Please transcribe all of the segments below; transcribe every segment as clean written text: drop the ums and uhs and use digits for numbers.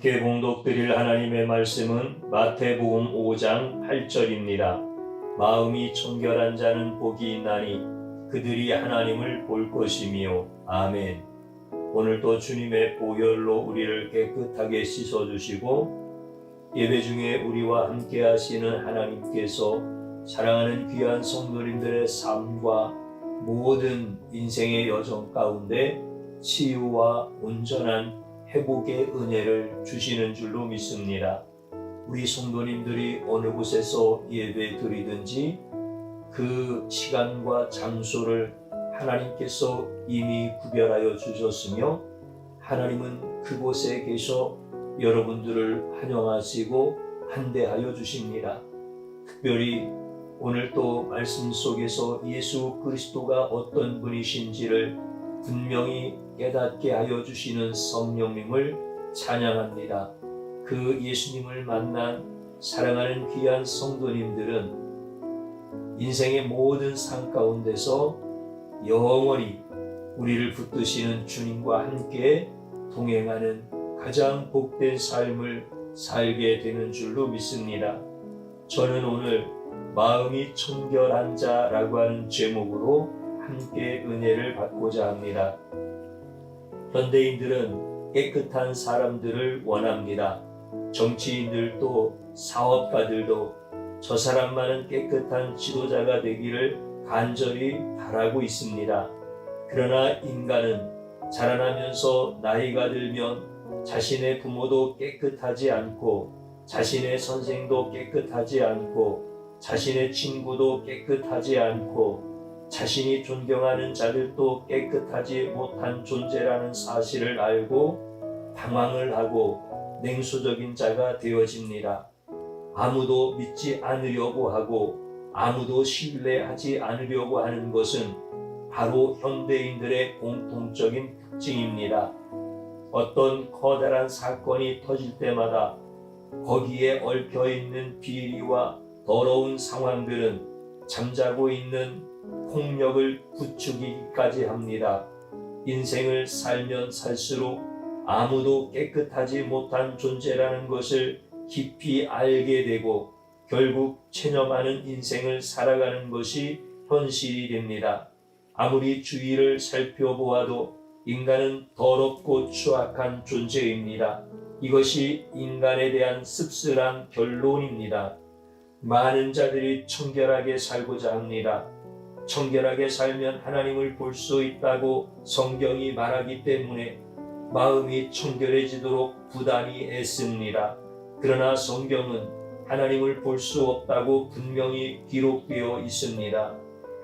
함께 봉독드릴 하나님의 말씀은 마태복음 5장 8절입니다. 마음이 청결한 자는 복이 있나니 그들이 하나님을 볼 것이며. 아멘. 오늘도 주님의 보혈로 우리를 깨끗하게 씻어주시고 예배 중에 우리와 함께 하시는 하나님께서 사랑하는 귀한 성도님들의 삶과 모든 인생의 여정 가운데 치유와 온전한 회복의 은혜를 주시는 줄로 믿습니다. 우리 성도님들이 어느 곳에서 예배 드리든지 그 시간과 장소를 하나님께서 이미 구별하여 주셨으며 하나님은 그곳에 계셔 여러분들을 환영하시고 환대하여 주십니다. 특별히 오늘 또 말씀 속에서 예수 그리스도가 어떤 분이신지를 분명히 깨닫게 하여 주시는 성령님을 찬양합니다. 그 예수님을 만난 사랑하는 귀한 성도님들은 인생의 모든 상 가운데서 영원히 우리를 붙드시는 주님과 함께 동행하는 가장 복된 삶을 살게 되는 줄로 믿습니다. 저는 오늘 마음이 청결한 자라고 하는 제목으로 함께 은혜를 받고자 합니다. 현대인들은 깨끗한 사람들을 원합니다. 정치인들도 사업가들도 저 사람만은 깨끗한 지도자가 되기를 간절히 바라고 있습니다. 그러나 인간은 자라나면서 나이가 들면 자신의 부모도 깨끗하지 않고 자신의 선생도 깨끗하지 않고 자신의 친구도 깨끗하지 않고 자신이 존경하는 자들도 깨끗하지 못한 존재라는 사실을 알고 방황을 하고 냉소적인 자가 되어집니다. 아무도 믿지 않으려고 하고 아무도 신뢰하지 않으려고 하는 것은 바로 현대인들의 공통적인 특징입니다. 어떤 커다란 사건이 터질 때마다 거기에 얽혀있는 비리와 더러운 상황들은 잠자고 있는 폭력을 부추기기까지 합니다. 인생을 살면 살수록 아무도 깨끗하지 못한 존재라는 것을 깊이 알게 되고 결국 체념하는 인생을 살아가는 것이 현실이 됩니다. 아무리 주위를 살펴보아도 인간은 더럽고 추악한 존재입니다. 이것이 인간에 대한 씁쓸한 결론입니다. 많은 자들이 청결하게 살고자 합니다. 청결하게 살면 하나님을 볼 수 있다고 성경이 말하기 때문에 마음이 청결해지도록 부단히 애씁니다. 그러나 성경은 하나님을 볼 수 없다고 분명히 기록되어 있습니다.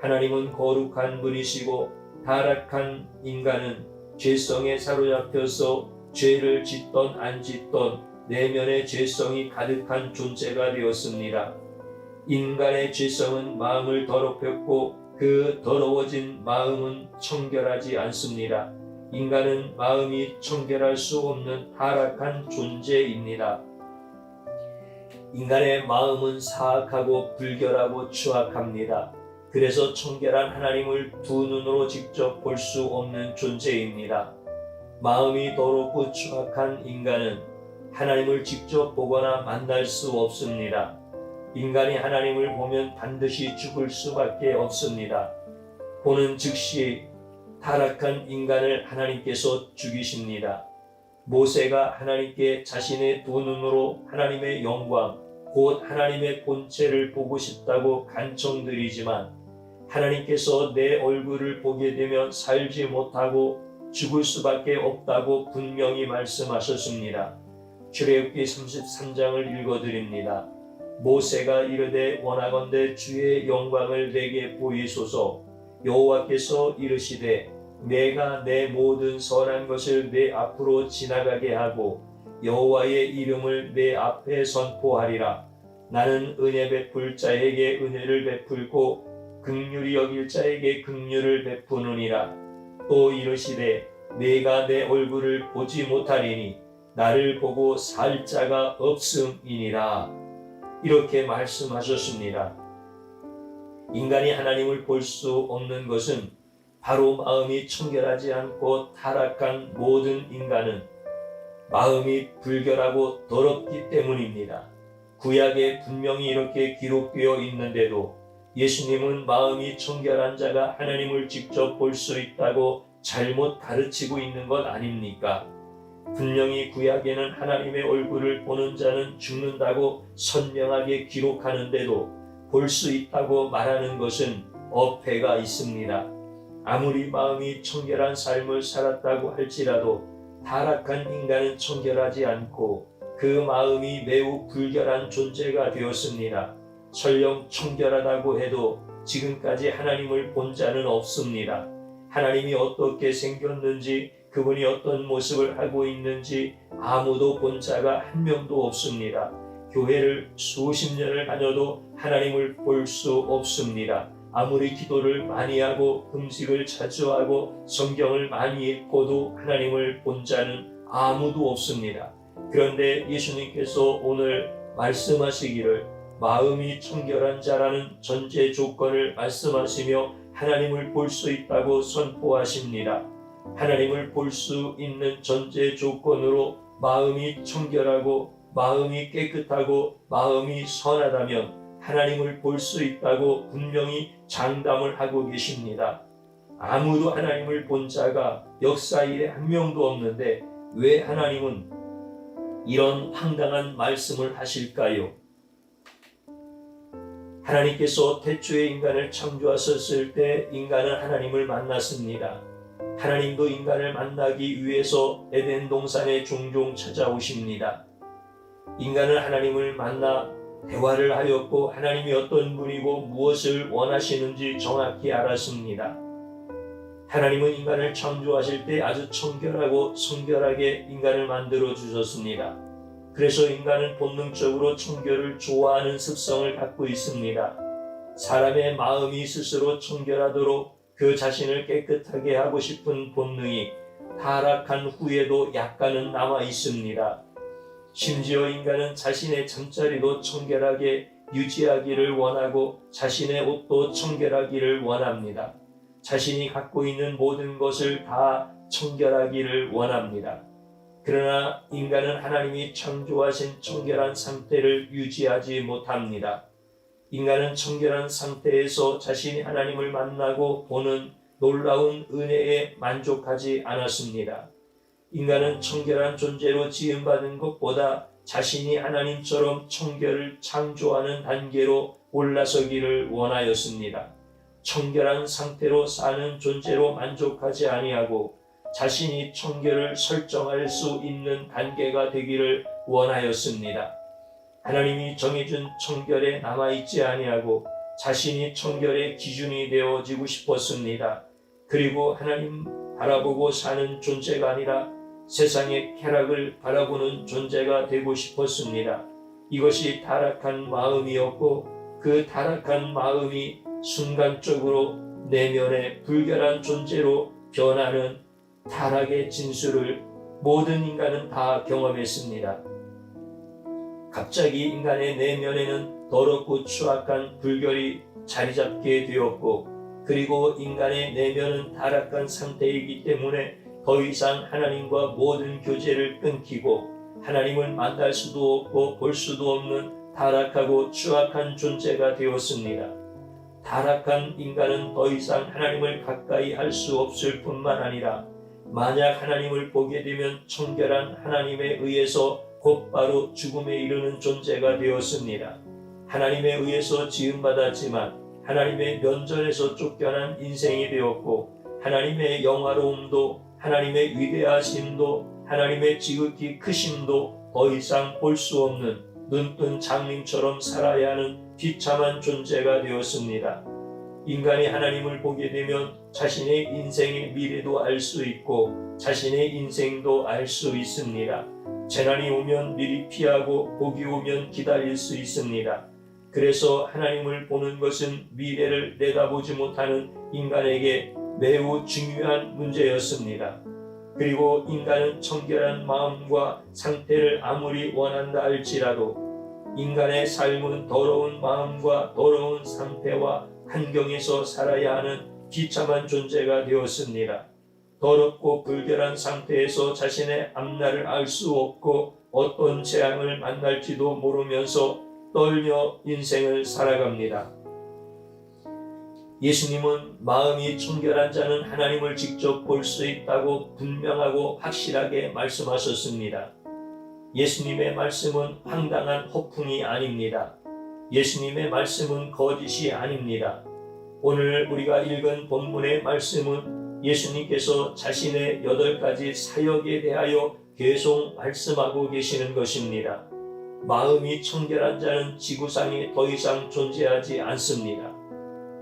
하나님은 거룩한 분이시고 타락한 인간은 죄성에 사로잡혀서 죄를 짓던 안 짓던 내면의 죄성이 가득한 존재가 되었습니다. 인간의 죄성은 마음을 더럽혔고 그 더러워진 마음은 청결하지 않습니다. 인간은 마음이 청결할 수 없는 타락한 존재입니다. 인간의 마음은 사악하고 불결하고 추악합니다. 그래서 청결한 하나님을 두 눈으로 직접 볼 수 없는 존재입니다. 마음이 더럽고 추악한 인간은 하나님을 직접 보거나 만날 수 없습니다. 인간이 하나님을 보면 반드시 죽을 수밖에 없습니다. 보는 즉시 타락한 인간을 하나님께서 죽이십니다. 모세가 하나님께 자신의 두 눈으로 하나님의 영광, 곧 하나님의 본체를 보고 싶다고 간청드리지만 하나님께서 내 얼굴을 보게 되면 살지 못하고 죽을 수밖에 없다고 분명히 말씀하셨습니다. 출애굽기 33장을 읽어드립니다. 모세가 이르되 원하건대 주의 영광을 내게 보이소서. 여호와께서 이르시되 내가 내 모든 선한 것을 내 앞으로 지나가게 하고 여호와의 이름을 내 앞에 선포하리라. 나는 은혜 베풀 자에게 은혜를 베풀고 긍휼히 여길 자에게 긍휼을 베푸느니라. 또 이르시되 내가 내 얼굴을 보지 못하리니 나를 보고 살 자가 없음이니라. 이렇게 말씀하셨습니다. 인간이 하나님을 볼 수 없는 것은 바로 마음이 청결하지 않고 타락한 모든 인간은 마음이 불결하고 더럽기 때문입니다. 구약에 분명히 이렇게 기록되어 있는데도 예수님은 마음이 청결한 자가 하나님을 직접 볼 수 있다고 잘못 가르치고 있는 것 아닙니까? 분명히 구약에는 하나님의 얼굴을 보는 자는 죽는다고 선명하게 기록하는데도 볼 수 있다고 말하는 것은 어폐가 있습니다. 아무리 마음이 청결한 삶을 살았다고 할지라도 타락한 인간은 청결하지 않고 그 마음이 매우 불결한 존재가 되었습니다. 설령 청결하다고 해도 지금까지 하나님을 본 자는 없습니다. 하나님이 어떻게 생겼는지, 그분이 어떤 모습을 하고 있는지 아무도 본 자가 한 명도 없습니다. 교회를 수십 년을 다녀도 하나님을 볼 수 없습니다. 아무리 기도를 많이 하고 금식을 자주 하고 성경을 많이 읽고도 하나님을 본 자는 아무도 없습니다. 그런데 예수님께서 오늘 말씀하시기를 마음이 청결한 자라는 전제 조건을 말씀하시며 하나님을 볼 수 있다고 선포하십니다. 하나님을 볼 수 있는 전제 조건으로 마음이 청결하고 마음이 깨끗하고 마음이 선하다면 하나님을 볼 수 있다고 분명히 장담을 하고 계십니다. 아무도 하나님을 본 자가 역사 이래 한 명도 없는데 왜 하나님은 이런 황당한 말씀을 하실까요? 하나님께서 태초에 인간을 창조하셨을 때 인간은 하나님을 만났습니다. 하나님도 인간을 만나기 위해서 에덴 동산에 종종 찾아오십니다. 인간은 하나님을 만나 대화를 하였고 하나님이 어떤 분이고 무엇을 원하시는지 정확히 알았습니다. 하나님은 인간을 창조하실 때 아주 청결하고 성결하게 인간을 만들어 주셨습니다. 그래서 인간은 본능적으로 청결을 좋아하는 습성을 갖고 있습니다. 사람의 마음이 스스로 청결하도록 그 자신을 깨끗하게 하고 싶은 본능이 타락한 후에도 약간은 남아 있습니다. 심지어 인간은 자신의 잠자리도 청결하게 유지하기를 원하고 자신의 옷도 청결하기를 원합니다. 자신이 갖고 있는 모든 것을 다 청결하기를 원합니다. 그러나 인간은 하나님이 창조하신 청결한 상태를 유지하지 못합니다. 인간은 청결한 상태에서 자신이 하나님을 만나고 보는 놀라운 은혜에 만족하지 않았습니다. 인간은 청결한 존재로 지음받은 것보다 자신이 하나님처럼 청결을 창조하는 단계로 올라서기를 원하였습니다. 청결한 상태로 사는 존재로 만족하지 아니하고 자신이 청결을 설정할 수 있는 단계가 되기를 원하였습니다. 하나님이 정해준 청결에 남아있지 아니하고 자신이 청결의 기준이 되어지고 싶었습니다. 그리고 하나님 바라보고 사는 존재가 아니라 세상의 쾌락을 바라보는 존재가 되고 싶었습니다. 이것이 타락한 마음이었고 그 타락한 마음이 순간적으로 내면의 불결한 존재로 변하는 타락의 진수를 모든 인간은 다 경험했습니다. 갑자기 인간의 내면에는 더럽고 추악한 불결이 자리 잡게 되었고 그리고 인간의 내면은 타락한 상태이기 때문에 더 이상 하나님과 모든 교제를 끊기고 하나님을 만날 수도 없고 볼 수도 없는 타락하고 추악한 존재가 되었습니다. 타락한 인간은 더 이상 하나님을 가까이 할 수 없을 뿐만 아니라 만약 하나님을 보게 되면 청결한 하나님에 의해서 곧바로 죽음에 이르는 존재가 되었습니다. 하나님에 의해서 지음받았지만 하나님의 면전에서 쫓겨난 인생이 되었고 하나님의 영화로움도 하나님의 위대하심도 하나님의 지극히 크심도 더 이상 볼 수 없는 눈뜬 장님처럼 살아야 하는 비참한 존재가 되었습니다. 인간이 하나님을 보게 되면 자신의 인생의 미래도 알 수 있고 자신의 인생도 알 수 있습니다. 재난이 오면 미리 피하고 복이 오면 기다릴 수 있습니다. 그래서 하나님을 보는 것은 미래를 내다보지 못하는 인간에게 매우 중요한 문제였습니다. 그리고 인간은 청결한 마음과 상태를 아무리 원한다 할지라도 인간의 삶은 더러운 마음과 더러운 상태와 환경에서 살아야 하는 비참한 존재가 되었습니다. 더럽고 불결한 상태에서 자신의 앞날을 알 수 없고 어떤 재앙을 만날지도 모르면서 떨며 인생을 살아갑니다. 예수님은 마음이 청결한 자는 하나님을 직접 볼 수 있다고 분명하고 확실하게 말씀하셨습니다. 예수님의 말씀은 황당한 허풍이 아닙니다. 예수님의 말씀은 거짓이 아닙니다. 오늘 우리가 읽은 본문의 말씀은 예수님께서 자신의 8가지 사역에 대하여 계속 말씀하고 계시는 것입니다. 마음이 청결한 자는 지구상에 더 이상 존재하지 않습니다.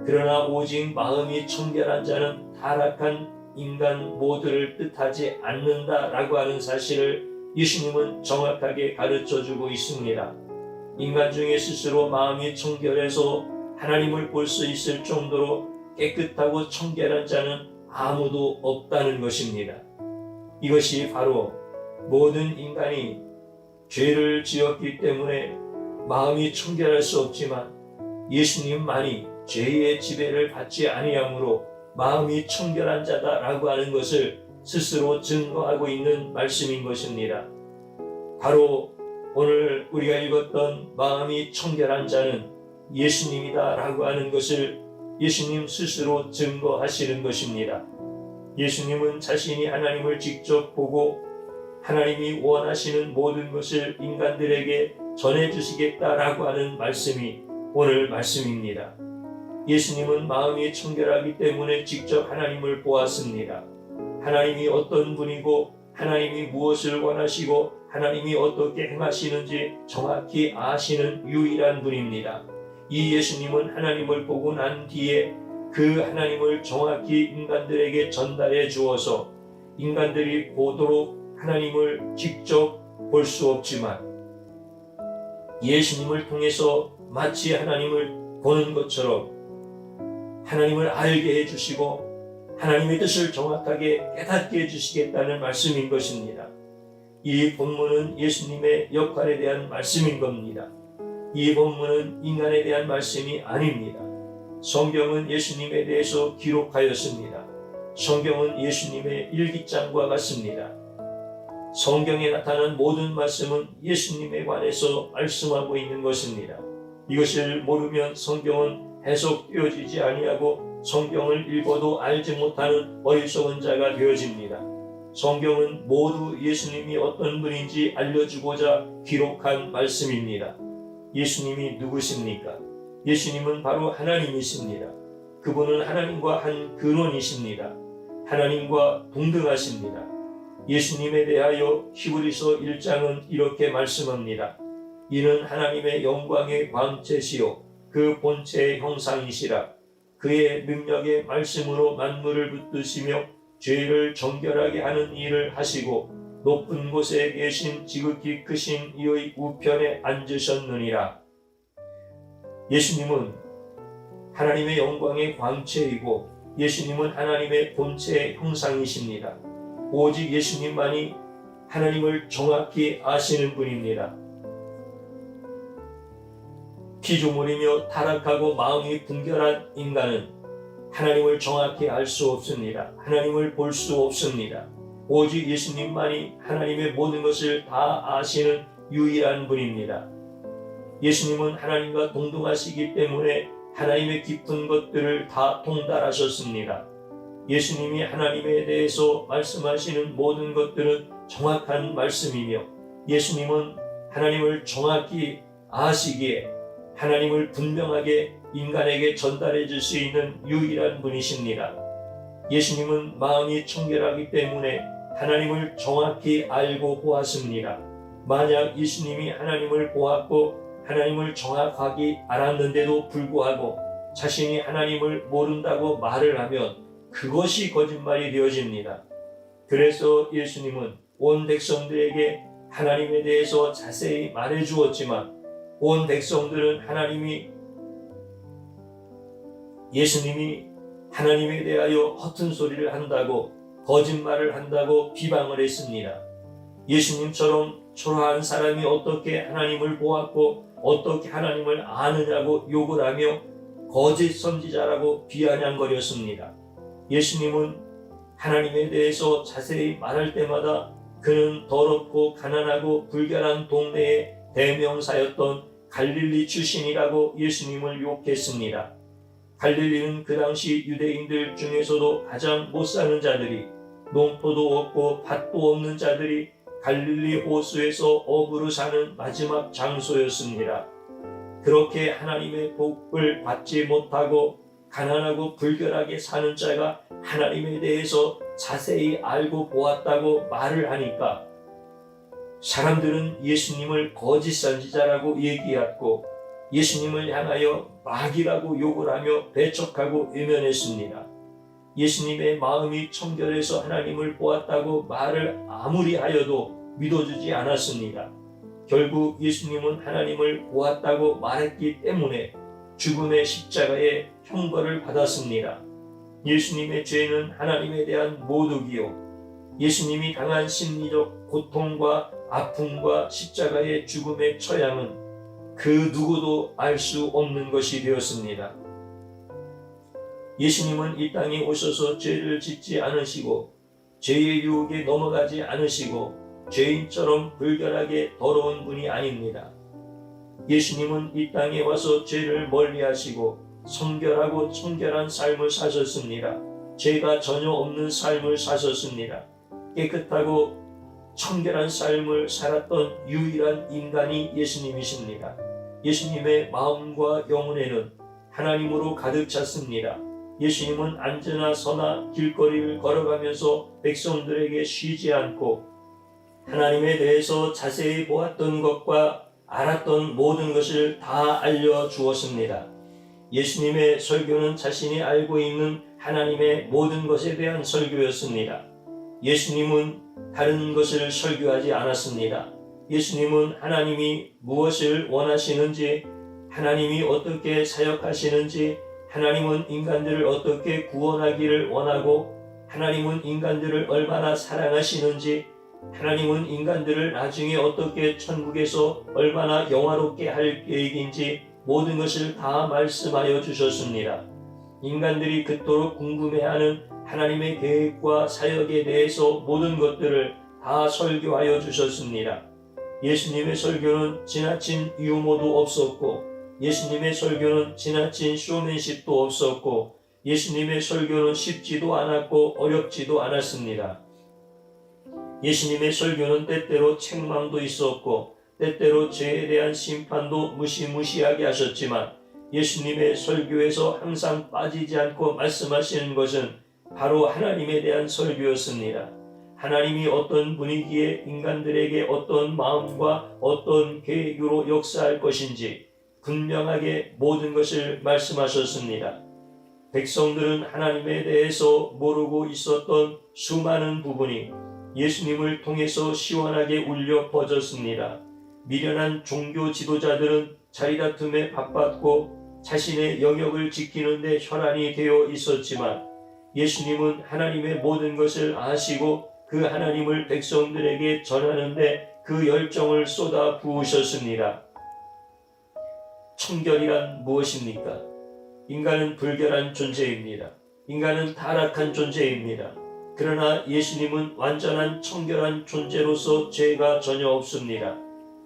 그러나 오직 마음이 청결한 자는 타락한 인간 모두를 뜻하지 않는다라고 하는 사실을 예수님은 정확하게 가르쳐주고 있습니다. 인간 중에 스스로 마음이 청결해서 하나님을 볼 수 있을 정도로 깨끗하고 청결한 자는 아무도 없다는 것입니다. 이것이 바로 모든 인간이 죄를 지었기 때문에 마음이 청결할 수 없지만 예수님만이 죄의 지배를 받지 아니하므로 마음이 청결한 자다라고 하는 것을 스스로 증거하고 있는 말씀인 것입니다. 바로 오늘 우리가 읽었던 마음이 청결한 자는 예수님이다라고 하는 것을 예수님 스스로 증거하시는 것입니다. 예수님은 자신이 하나님을 직접 보고 하나님이 원하시는 모든 것을 인간들에게 전해주시겠다라고 하는 말씀이 오늘 말씀입니다. 예수님은 마음이 청결하기 때문에 직접 하나님을 보았습니다. 하나님이 어떤 분이고 하나님이 무엇을 원하시고 하나님이 어떻게 행하시는지 정확히 아시는 유일한 분입니다. 이 예수님은 하나님을 보고 난 뒤에 그 하나님을 정확히 인간들에게 전달해 주어서 인간들이 보도록 하나님을 직접 볼 수 없지만 예수님을 통해서 마치 하나님을 보는 것처럼 하나님을 알게 해주시고 하나님의 뜻을 정확하게 깨닫게 해주시겠다는 말씀인 것입니다. 이 본문은 예수님의 역할에 대한 말씀인 겁니다. 이 본문은 인간에 대한 말씀이 아닙니다. 성경은 예수님에 대해서 기록하였습니다. 성경은 예수님의 일기장과 같습니다. 성경에 나타난 모든 말씀은 예수님에 관해서 말씀하고 있는 것입니다. 이것을 모르면 성경은 해석되어지지 아니하고 성경을 읽어도 알지 못하는 어리석은 자가 되어집니다. 성경은 모두 예수님이 어떤 분인지 알려주고자 기록한 말씀입니다. 예수님이 누구십니까? 예수님은 바로 하나님이십니다. 그분은 하나님과 한 근원이십니다. 하나님과 동등하십니다. 예수님에 대하여 히브리서 1장은 이렇게 말씀합니다. 이는 하나님의 영광의 광채시요 그 본체의 형상이시라. 그의 능력의 말씀으로 만물을 붙드시며 죄를 정결하게 하는 일을 하시고 높은 곳에 계신 지극히 크신 이의 우편에 앉으셨느니라. 예수님은 하나님의 영광의 광채이고 예수님은 하나님의 본체의 형상이십니다. 오직 예수님만이 하나님을 정확히 아시는 분입니다. 피조물이며 타락하고 마음이 분결한 인간은 하나님을 정확히 알 수 없습니다. 하나님을 볼 수 없습니다. 오직 예수님만이 하나님의 모든 것을 다 아시는 유일한 분입니다. 예수님은 하나님과 동등하시기 때문에 하나님의 깊은 것들을 다 통달하셨습니다. 예수님이 하나님에 대해서 말씀하시는 모든 것들은 정확한 말씀이며 예수님은 하나님을 정확히 아시기에 하나님을 분명하게 인간에게 전달해 줄 수 있는 유일한 분이십니다. 예수님은 마음이 청결하기 때문에 하나님을 정확히 알고 보았습니다. 만약 예수님이 하나님을 보았고 하나님을 정확하게 알았는데도 불구하고 자신이 하나님을 모른다고 말을 하면 그것이 거짓말이 되어집니다. 그래서 예수님은 온 백성들에게 하나님에 대해서 자세히 말해 주었지만 온 백성들은 예수님이 하나님에 대하여 허튼 소리를 한다고 거짓말을 한다고 비방을 했습니다. 예수님처럼 초라한 사람이 어떻게 하나님을 보았고 어떻게 하나님을 아느냐고 욕을 하며 거짓 선지자라고 비아냥거렸습니다. 예수님은 하나님에 대해서 자세히 말할 때마다 그는 더럽고 가난하고 불결한 동네의 대명사였던 갈릴리 출신이라고 예수님을 욕했습니다. 갈릴리는 그 당시 유대인들 중에서도 가장 못 사는 자들이, 농토도 없고 밭도 없는 자들이 갈릴리 호수에서 어부로 사는 마지막 장소였습니다. 그렇게 하나님의 복을 받지 못하고 가난하고 불결하게 사는 자가 하나님에 대해서 자세히 알고 보았다고 말을 하니까 사람들은 예수님을 거짓 선지자라고 얘기했고 예수님을 향하여 마귀라고 욕을 하며 배척하고 외면했습니다. 예수님의 마음이 청결해서 하나님을 보았다고 말을 아무리 하여도 믿어주지 않았습니다. 결국 예수님은 하나님을 보았다고 말했기 때문에 죽음의 십자가에 형벌을 받았습니다. 예수님의 죄는 하나님에 대한 모독이요, 예수님이 당한 심리적 고통과 아픔과 십자가의 죽음의 처양은 그 누구도 알 수 없는 것이 되었습니다. 예수님은 이 땅에 오셔서 죄를 짓지 않으시고 죄의 유혹에 넘어가지 않으시고 죄인처럼 불결하게 더러운 분이 아닙니다. 예수님은 이 땅에 와서 죄를 멀리하시고 성결하고 청결한 삶을 사셨습니다. 죄가 전혀 없는 삶을 사셨습니다. 깨끗하고 청결한 삶을 살았던 유일한 인간이 예수님이십니다. 예수님의 마음과 영혼에는 하나님으로 가득 찼습니다. 예수님은 앉으나 서나 길거리를 걸어가면서 백성들에게 쉬지 않고 하나님에 대해서 자세히 보았던 것과 알았던 모든 것을 다 알려주었습니다. 예수님의 설교는 자신이 알고 있는 하나님의 모든 것에 대한 설교였습니다. 예수님은 다른 것을 설교하지 않았습니다. 예수님은 하나님이 무엇을 원하시는지, 하나님이 어떻게 사역하시는지, 하나님은 인간들을 어떻게 구원하기를 원하고, 하나님은 인간들을 얼마나 사랑하시는지, 하나님은 인간들을 나중에 어떻게 천국에서 얼마나 영화롭게 할 계획인지 모든 것을 다 말씀하여 주셨습니다. 인간들이 그토록 궁금해하는 하나님의 계획과 사역에 대해서 모든 것들을 다 설교하여 주셨습니다. 예수님의 설교는 지나친 유머도 없었고, 예수님의 설교는 지나친 쇼맨십도 없었고, 예수님의 설교는 쉽지도 않았고 어렵지도 않았습니다. 예수님의 설교는 때때로 책망도 있었고 때때로 죄에 대한 심판도 무시무시하게 하셨지만 예수님의 설교에서 항상 빠지지 않고 말씀하시는 것은 바로 하나님에 대한 설교였습니다. 하나님이 어떤 분위기에 인간들에게 어떤 마음과 어떤 계획으로 역사할 것인지 분명하게 모든 것을 말씀하셨습니다. 백성들은 하나님에 대해서 모르고 있었던 수많은 부분이 예수님을 통해서 시원하게 울려 퍼졌습니다. 미련한 종교 지도자들은 자리다툼에 바빴고 자신의 영역을 지키는 데 혈안이 되어 있었지만 예수님은 하나님의 모든 것을 아시고 그 하나님을 백성들에게 전하는데 그 열정을 쏟아 부으셨습니다. 청결이란 무엇입니까? 인간은 불결한 존재입니다. 인간은 타락한 존재입니다. 그러나 예수님은 완전한 청결한 존재로서 죄가 전혀 없습니다.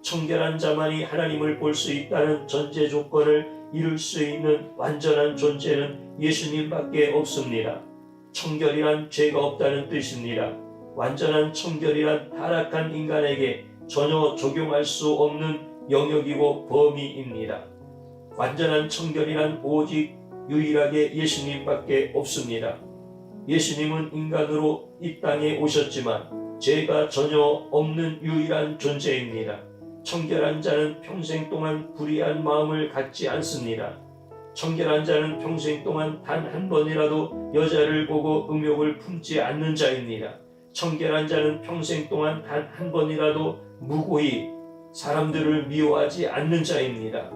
청결한 자만이 하나님을 볼 수 있다는 전제 조건을 이룰 수 있는 완전한 존재는 예수님밖에 없습니다. 청결이란 죄가 없다는 뜻입니다. 완전한 청결이란 타락한 인간에게 전혀 적용할 수 없는 영역이고 범위입니다. 완전한 청결이란 오직 유일하게 예수님밖에 없습니다. 예수님은 인간으로 이 땅에 오셨지만 죄가 전혀 없는 유일한 존재입니다. 청결한 자는 평생 동안 불의한 마음을 갖지 않습니다. 청결한 자는 평생 동안 단 한 번이라도 여자를 보고 음욕을 품지 않는 자입니다. 청결한 자는 평생 동안 단 한 번이라도 무고히 사람들을 미워하지 않는 자입니다.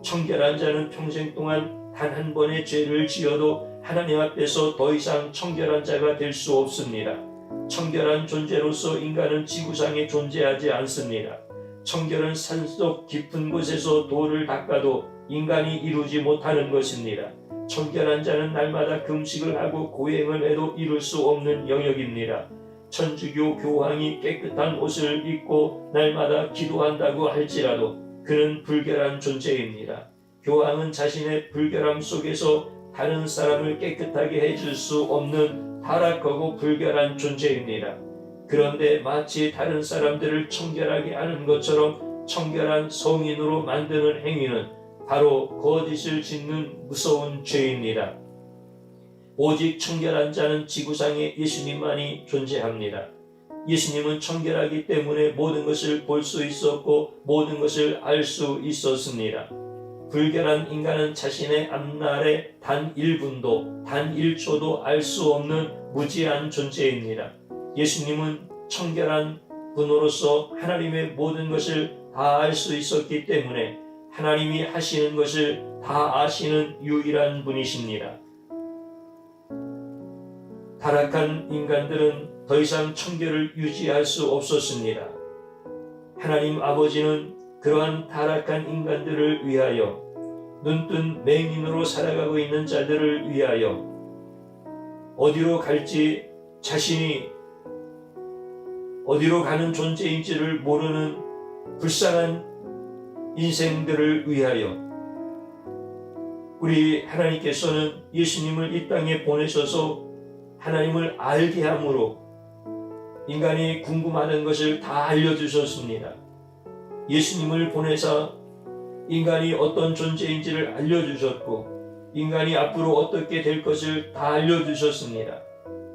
청결한 자는 평생 동안 단 한 번의 죄를 지어도 하나님 앞에서 더 이상 청결한 자가 될 수 없습니다. 청결한 존재로서 인간은 지구상에 존재하지 않습니다. 청결은 산속 깊은 곳에서 돌을 닦아도 인간이 이루지 못하는 것입니다. 청결한 자는 날마다 금식을 하고 고행을 해도 이룰 수 없는 영역입니다. 천주교 교황이 깨끗한 옷을 입고 날마다 기도한다고 할지라도 그는 불결한 존재입니다. 교황은 자신의 불결함 속에서 다른 사람을 깨끗하게 해줄 수 없는 타락하고 불결한 존재입니다. 그런데 마치 다른 사람들을 청결하게 하는 것처럼 청결한 성인으로 만드는 행위는 바로 거짓을 짓는 무서운 죄입니다. 오직 청결한 자는 지구상에 예수님만이 존재합니다. 예수님은 청결하기 때문에 모든 것을 볼 수 있었고 모든 것을 알 수 있었습니다. 불결한 인간은 자신의 앞날에 단 1분도 단 1초도 알 수 없는 무지한 존재입니다. 예수님은 청결한 분으로서 하나님의 모든 것을 다 알 수 있었기 때문에 하나님이 하시는 것을 다 아시는 유일한 분이십니다. 타락한 인간들은 더 이상 청결을 유지할 수 없었습니다. 하나님 아버지는 그러한 타락한 인간들을 위하여 눈뜬 맹인으로 살아가고 있는 자들을 위하여 어디로 갈지 자신이 어디로 가는 존재인지를 모르는 불쌍한 인생들을 위하여 우리 하나님께서는 예수님을 이 땅에 보내셔서 하나님을 알게 함으로 인간이 궁금하는 것을 다 알려주셨습니다. 예수님을 보내사 인간이 어떤 존재인지를 알려주셨고 인간이 앞으로 어떻게 될 것을 다 알려주셨습니다.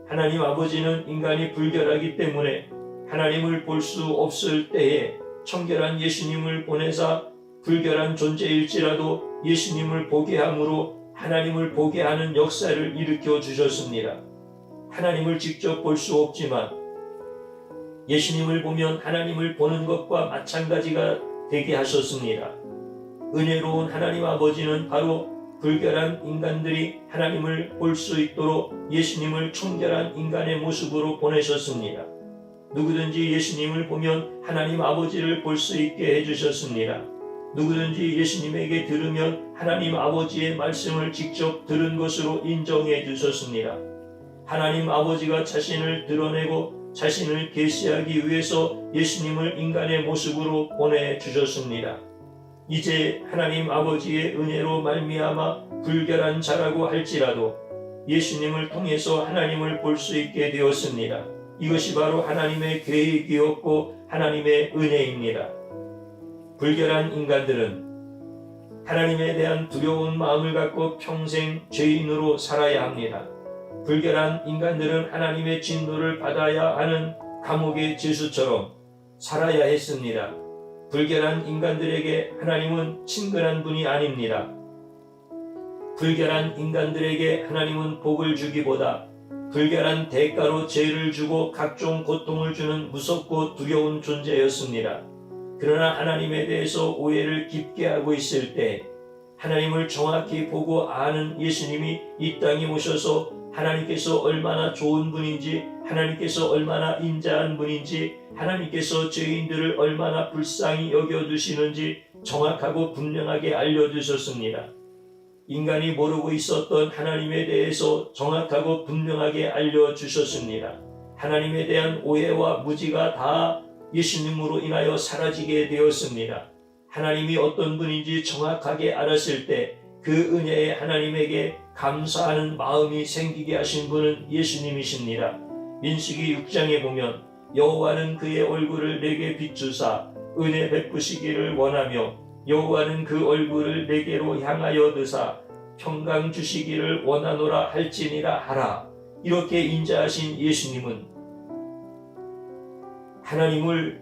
하나님 아버지는 인간이 불결하기 때문에 하나님을 볼 수 없을 때에 청결한 예수님을 보내사 불결한 존재일지라도 예수님을 보게 함으로 하나님을 보게 하는 역사를 일으켜 주셨습니다. 하나님을 직접 볼 수 없지만 예수님을 보면 하나님을 보는 것과 마찬가지가 되게 하셨습니다. 은혜로운 하나님 아버지는 바로 불결한 인간들이 하나님을 볼 수 있도록 예수님을 청결한 인간의 모습으로 보내셨습니다. 누구든지 예수님을 보면 하나님 아버지를 볼 수 있게 해주셨습니다. 누구든지 예수님에게 들으면 하나님 아버지의 말씀을 직접 들은 것으로 인정해 주셨습니다. 하나님 아버지가 자신을 드러내고 자신을 계시하기 위해서 예수님을 인간의 모습으로 보내주셨습니다. 이제 하나님 아버지의 은혜로 말미암아 불결한 자라고 할지라도 예수님을 통해서 하나님을 볼 수 있게 되었습니다. 이것이 바로 하나님의 계획이었고 하나님의 은혜입니다. 불결한 인간들은 하나님에 대한 두려운 마음을 갖고 평생 죄인으로 살아야 합니다. 불결한 인간들은 하나님의 진노를 받아야 하는 감옥의 죄수처럼 살아야 했습니다. 불결한 인간들에게 하나님은 친근한 분이 아닙니다. 불결한 인간들에게 하나님은 복을 주기보다 불결한 대가로 죄를 주고 각종 고통을 주는 무섭고 두려운 존재였습니다. 그러나 하나님에 대해서 오해를 깊게 하고 있을 때 하나님을 정확히 보고 아는 예수님이 이 땅에 오셔서 하나님께서 얼마나 좋은 분인지, 하나님께서 얼마나 인자한 분인지, 하나님께서 죄인들을 얼마나 불쌍히 여겨주시는지 정확하고 분명하게 알려주셨습니다. 인간이 모르고 있었던 하나님에 대해서 정확하고 분명하게 알려주셨습니다. 하나님에 대한 오해와 무지가 다 예수님으로 인하여 사라지게 되었습니다. 하나님이 어떤 분인지 정확하게 알았을 때 그 은혜에 하나님에게 감사하는 마음이 생기게 하신 분은 예수님이십니다. 민수기 6장에 보면 여호와는 그의 얼굴을 내게 비추사 은혜 베푸시기를 원하며 여호와는 그 얼굴을 내게로 향하여 드사 평강 주시기를 원하노라 할지니라 하라. 이렇게 인자하신 예수님은 하나님을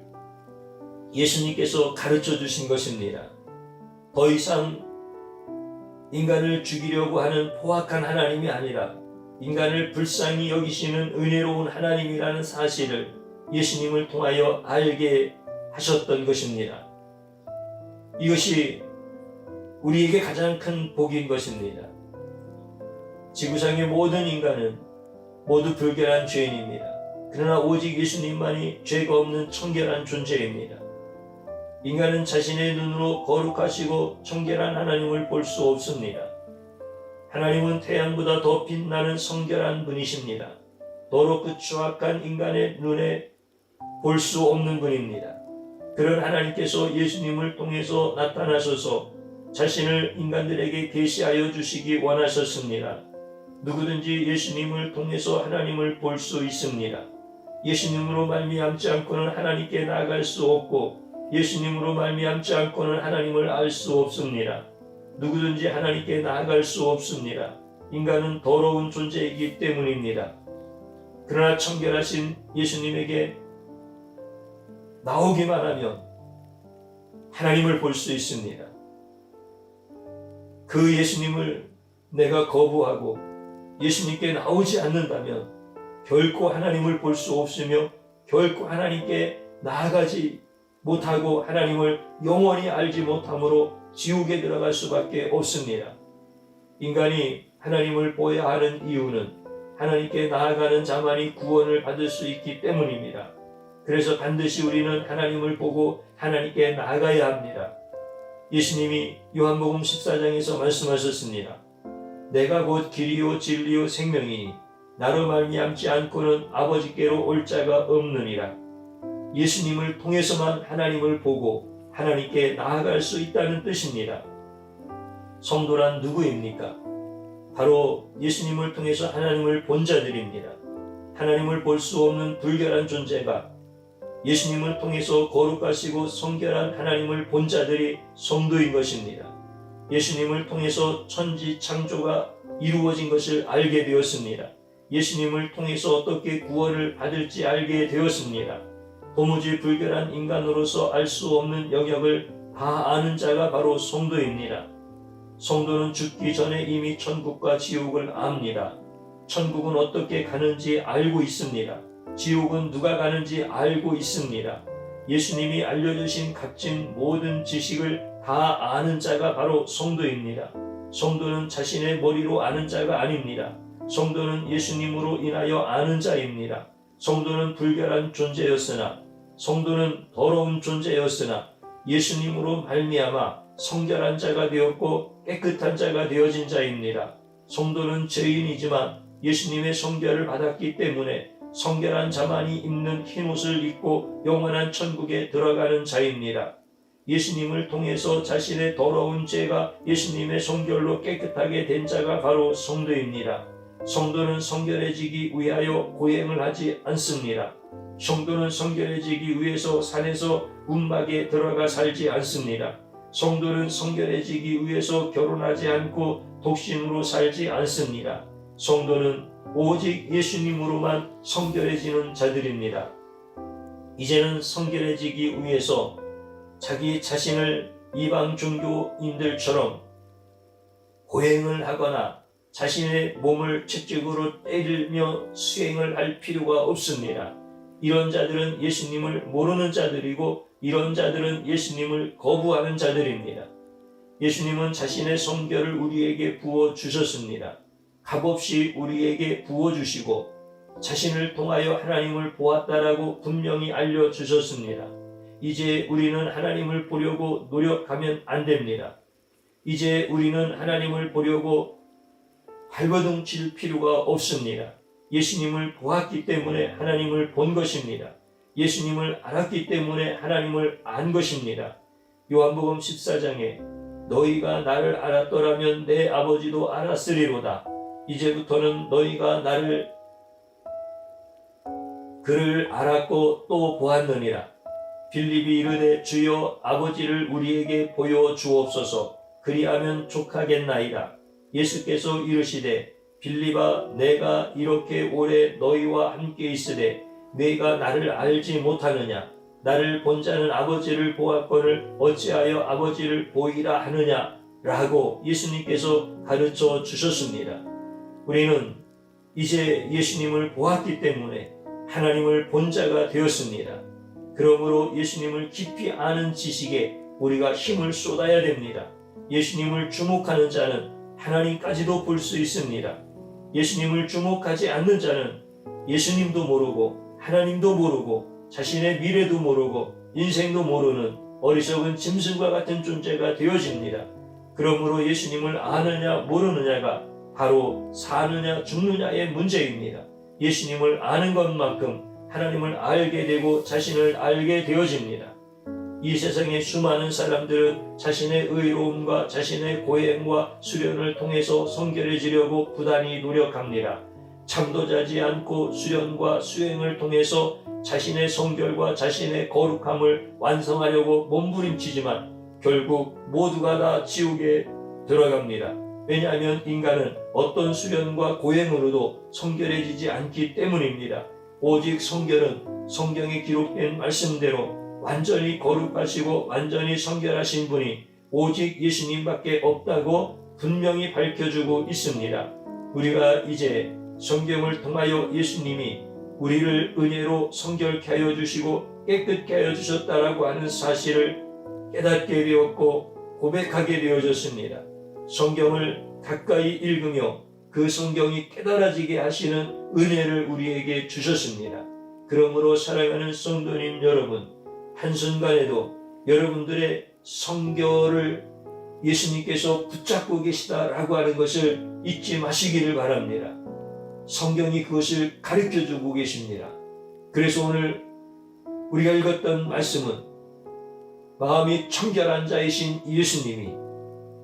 예수님께서 가르쳐 주신 것입니다. 더 이상 인간을 죽이려고 하는 포악한 하나님이 아니라 인간을 불쌍히 여기시는 은혜로운 하나님이라는 사실을 예수님을 통하여 알게 하셨던 것입니다. 이것이 우리에게 가장 큰 복인 것입니다. 지구상의 모든 인간은 모두 불결한 죄인입니다. 그러나 오직 예수님만이 죄가 없는 청결한 존재입니다. 인간은 자신의 눈으로 거룩하시고 청결한 하나님을 볼 수 없습니다. 하나님은 태양보다 더 빛나는 성결한 분이십니다. 더럽고 추악한 인간의 눈에 볼 수 없는 분입니다. 그런 하나님께서 예수님을 통해서 나타나셔서 자신을 인간들에게 계시하여 주시기 원하셨습니다. 누구든지 예수님을 통해서 하나님을 볼 수 있습니다. 예수님으로 말미암지 않고는 하나님께 나아갈 수 없고 예수님으로 말미암지 않고는 하나님을 알 수 없습니다. 누구든지 하나님께 나아갈 수 없습니다. 인간은 더러운 존재이기 때문입니다. 그러나 청결하신 예수님에게 나오기만 하면 하나님을 볼 수 있습니다. 그 예수님을 내가 거부하고 예수님께 나오지 않는다면 결코 하나님을 볼 수 없으며 결코 하나님께 나아가지 못하고 하나님을 영원히 알지 못함으로 지옥에 들어갈 수밖에 없습니다. 인간이 하나님을 보아야 하는 이유는 하나님께 나아가는 자만이 구원을 받을 수 있기 때문입니다. 그래서 반드시 우리는 하나님을 보고 하나님께 나아가야 합니다. 예수님이 요한복음 14장에서 말씀하셨습니다. 내가 곧 길이요 진리요 생명이니 나로 말미암지 않고는 아버지께로 올 자가 없느니라. 예수님을 통해서만 하나님을 보고 하나님께 나아갈 수 있다는 뜻입니다. 성도란 누구입니까? 바로 예수님을 통해서 하나님을 본 자들입니다. 하나님을 볼 수 없는 불결한 존재가 예수님을 통해서 거룩하시고 성결한 하나님을 본 자들이 성도인 것입니다. 예수님을 통해서 천지 창조가 이루어진 것을 알게 되었습니다. 예수님을 통해서 어떻게 구원을 받을지 알게 되었습니다. 도무지 불결한 인간으로서 알 수 없는 영역을 다 아는 자가 바로 성도입니다. 성도는 죽기 전에 이미 천국과 지옥을 압니다. 천국은 어떻게 가는지 알고 있습니다. 지옥은 누가 가는지 알고 있습니다. 예수님이 알려주신 값진 모든 지식을 다 아는 자가 바로 성도입니다. 성도는 자신의 머리로 아는 자가 아닙니다. 성도는 예수님으로 인하여 아는 자입니다. 성도는 불결한 존재였으나 성도는 더러운 존재였으나 예수님으로 말미암아 성결한 자가 되었고 깨끗한 자가 되어진 자입니다. 성도는 죄인이지만 예수님의 성결을 받았기 때문에 성결한 자만이 입는 흰옷을 입고 영원한 천국에 들어가는 자입니다. 예수님을 통해서 자신의 더러운 죄가 예수님의 성결로 깨끗하게 된 자가 바로 성도입니다. 성도는 성결해지기 위하여 고행을 하지 않습니다. 성도는 성결해지기 위해서 산에서 움막에 들어가 살지 않습니다. 성도는 성결해지기 위해서 결혼하지 않고 독신으로 살지 않습니다. 성도는 오직 예수님으로만 성결해지는 자들입니다. 이제는 성결해지기 위해서 자기 자신을 이방 종교인들처럼 고행을 하거나 자신의 몸을 채찍으로 때리며 수행을 할 필요가 없습니다. 이런 자들은 예수님을 모르는 자들이고 이런 자들은 예수님을 거부하는 자들입니다. 예수님은 자신의 성결을 우리에게 부어주셨습니다. 값없이 우리에게 부어주시고 자신을 통하여 하나님을 보았다라고 분명히 알려주셨습니다. 이제 우리는 하나님을 보려고 노력하면 안 됩니다. 이제 우리는 하나님을 보려고 발버둥칠 필요가 없습니다. 예수님을 보았기 때문에 하나님을 본 것입니다. 예수님을 알았기 때문에 하나님을 안 것입니다. 요한복음 14장에 너희가 나를 알았더라면 내 아버지도 알았으리로다. 이제부터는 너희가 그를 알았고 또 보았느니라. 빌립이 이르되 주여 아버지를 우리에게 보여주옵소서. 그리하면 족하겠나이다. 예수께서 이르시되 빌립아 내가 이렇게 오래 너희와 함께 있으되 너희가 나를 알지 못하느냐. 나를 본 자는 아버지를 보았거늘 어찌하여 아버지를 보이라 하느냐 라고 예수님께서 가르쳐 주셨습니다. 우리는 이제 예수님을 보았기 때문에 하나님을 본 자가 되었습니다. 그러므로 예수님을 깊이 아는 지식에 우리가 힘을 쏟아야 됩니다. 예수님을 주목하는 자는 하나님까지도 볼 수 있습니다. 예수님을 주목하지 않는 자는 예수님도 모르고 하나님도 모르고 자신의 미래도 모르고 인생도 모르는 어리석은 짐승과 같은 존재가 되어집니다. 그러므로 예수님을 아느냐 모르느냐가 바로 사느냐 죽느냐의 문제입니다. 예수님을 아는 것만큼 하나님을 알게 되고 자신을 알게 되어집니다. 이 세상의 수많은 사람들은 자신의 의로움과 자신의 고행과 수련을 통해서 성결해지려고 부단히 노력합니다. 잠도 자지 않고 수련과 수행을 통해서 자신의 성결과 자신의 거룩함을 완성하려고 몸부림치지만 결국 모두가 다 지옥에 들어갑니다. 왜냐하면 인간은 어떤 수련과 고행으로도 성결해지지 않기 때문입니다. 오직 성결은 성경에 기록된 말씀대로 완전히 거룩하시고 완전히 성결하신 분이 오직 예수님밖에 없다고 분명히 밝혀주고 있습니다. 우리가 이제 성경을 통하여 예수님이 우리를 은혜로 성결케 하여 주시고 깨끗게 하여 주셨다라고 하는 사실을 깨닫게 되었고 고백하게 되어졌습니다. 성경을 가까이 읽으며 그 성경이 깨달아지게 하시는 은혜를 우리에게 주셨습니다. 그러므로 사랑하는 성도님 여러분, 한순간에도 여러분들의 성결을 예수님께서 붙잡고 계시다라고 하는 것을 잊지 마시기를 바랍니다. 성경이 그것을 가르쳐주고 계십니다. 그래서 오늘 우리가 읽었던 말씀은 마음이 청결한 자이신 예수님이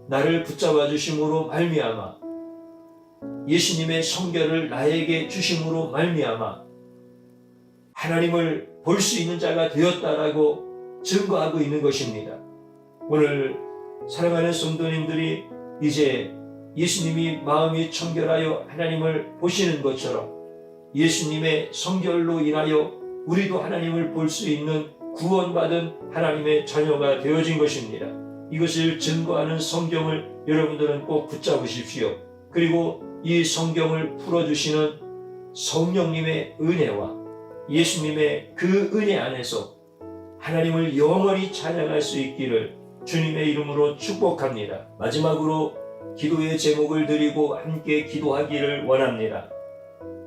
나를 붙잡아 주심으로 말미암아 예수님의 성결을 나에게 주심으로 말미암아 하나님을 볼 수 있는 자가 되었다라고 증거하고 있는 것입니다. 오늘 사랑하는 성도님들이 이제 예수님이 마음이 청결하여 하나님을 보시는 것처럼 예수님의 성결로 인하여 우리도 하나님을 볼 수 있는 구원받은 하나님의 자녀가 되어진 것입니다. 이것을 증거하는 성경을 여러분들은 꼭 붙잡으십시오. 그리고 이 성경을 풀어주시는 성령님의 은혜와 예수님의 그 은혜 안에서 하나님을 영원히 찬양할 수 있기를 주님의 이름으로 축복합니다. 마지막으로 기도의 제목을 드리고 함께 기도하기를 원합니다.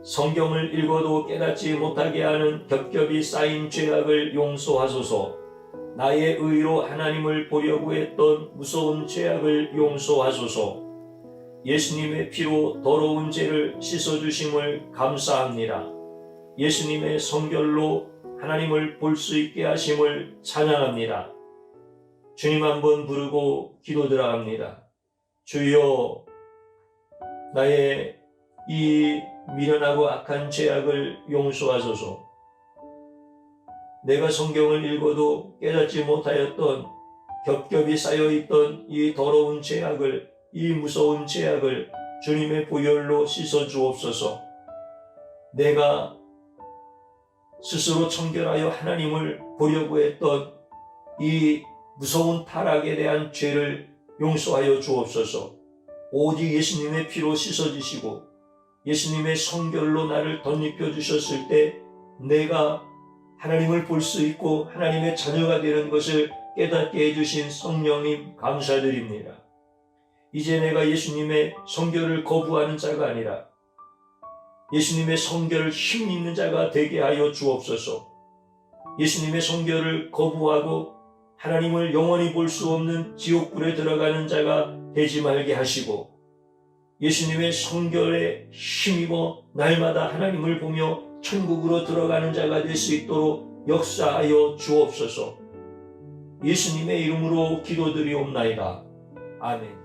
성경을 읽어도 깨닫지 못하게 하는 겹겹이 쌓인 죄악을 용서하소서. 나의 의로 하나님을 보려고 했던 무서운 죄악을 용서하소서. 예수님의 피로 더러운 죄를 씻어주심을 감사합니다. 예수님의 성결로 하나님을 볼 수 있게 하심을 찬양합니다. 주님 한번 부르고 기도 들어갑니다. 주여, 나의 이 미련하고 악한 죄악을 용서하소서. 내가 성경을 읽어도 깨닫지 못하였던 겹겹이 쌓여있던 이 더러운 죄악을, 이 무서운 죄악을 주님의 보혈로 씻어 주옵소서. 내가 스스로 청결하여 하나님을 보려고 했던 이 무서운 타락에 대한 죄를 용서하여 주옵소서. 오직 예수님의 피로 씻어주시고 예수님의 성결로 나를 덧입혀 주셨을 때 내가 하나님을 볼 수 있고 하나님의 자녀가 되는 것을 깨닫게 해주신 성령님 감사드립니다. 이제 내가 예수님의 성결을 거부하는 자가 아니라 예수님의 성결을 힘있는 자가 되게 하여 주옵소서. 예수님의 성결을 거부하고 하나님을 영원히 볼 수 없는 지옥불에 들어가는 자가 되지 말게 하시고 예수님의 성결에 힘입어 날마다 하나님을 보며 천국으로 들어가는 자가 될 수 있도록 역사하여 주옵소서. 예수님의 이름으로 기도드리옵나이다. 아멘.